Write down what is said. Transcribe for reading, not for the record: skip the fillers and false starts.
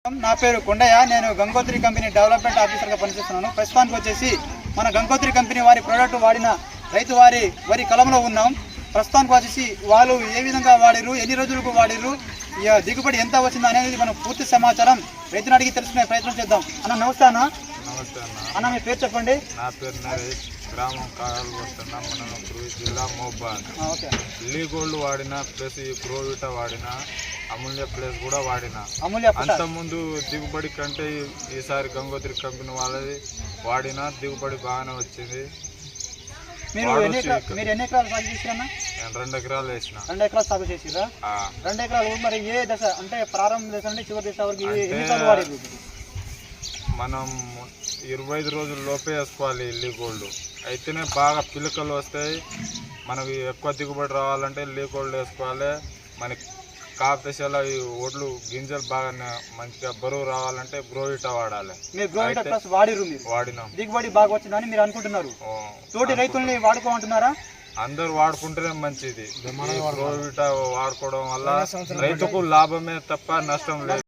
నా పేరు కొండయ్య. నేను గంగోత్రి కంపెనీ డెవలప్మెంట్ ఆఫీసర్గా పనిచేస్తున్నాను. ప్రస్తుతానికి వచ్చేసి మన గంగోత్రి కంపెనీ వారి ప్రోడక్ట్ వాడిన రైతు వరి కలంలో ఉన్నాం. ప్రస్తుతానికి వచ్చేసి వాళ్ళు ఏ విధంగా వాడిరు, ఎన్ని రోజులకు వాడిరు, దిగుబడి ఎంత వచ్చింది అనేది మనం పూర్తి సమాచారం రైతుని అడిగి తెలుసుకునే ప్రయత్నం చేద్దాం. అన్న నమస్తే అన్న. నమస్తే అన్న. అన్న మీ పేరు చెప్పండి. నా పేరు నరేష్, గ్రామం కాగలబడుతున్నా, మన జిల్లా మోబాద్. ఓకే. లీగోల్డ్ వాడిన ప్లస్ ఈ ప్రోవిటా వాడిన, అమూల్య ప్లస్ కూడా వాడిన. అంతకుముందు దిగుబడి కంటే ఈసారి గంగోత్రి కంపెనీ వాళ్ళది వాడిన దిగుబడి బాగానే వచ్చింది. మీరు ఎన్ని ఎకరాలు సాగు చేసిరన్నా? నేను 2 ఎకరాలు వేసిన. 2 ఎకరాలు సాగు చేసిరా? 2 ఎకరాలు. మరి ఏ దశ అంటే ప్రారంభ దశ నుండి చివరి దశ వరకు ఎన్నిసార్లు వాడారు? మనం 25 రోజుల లోపే వేసుకోవాలి లీగోల్డ్. అయితేనే బాగా పిలకలు వస్తాయి. మనకి ఎక్కువ దిగుబడి రావాలంటే లీగోల్డ్ వేసుకోవాలి. మనకి కాపు దశలో ఈ ఒడ్లు గింజలు బాగా మంచిగా బరువు రావాలంటే గ్రోవిటా వాడాలి. మీరు గ్రోవిటా ప్లస్ వాడిరు? వాడినాం. దిగుబడి బాగా వచ్చిందని మీరు అనుకుంటున్నారు? తోటి రైతుల్ని వాడుకోమంటున్నారా? అందరూ వాడుకుంటేనే మంచిది. గ్రోవిటా వాడుకోవడం వల్ల రైతుకు లాభమే తప్ప నష్టం లేదు.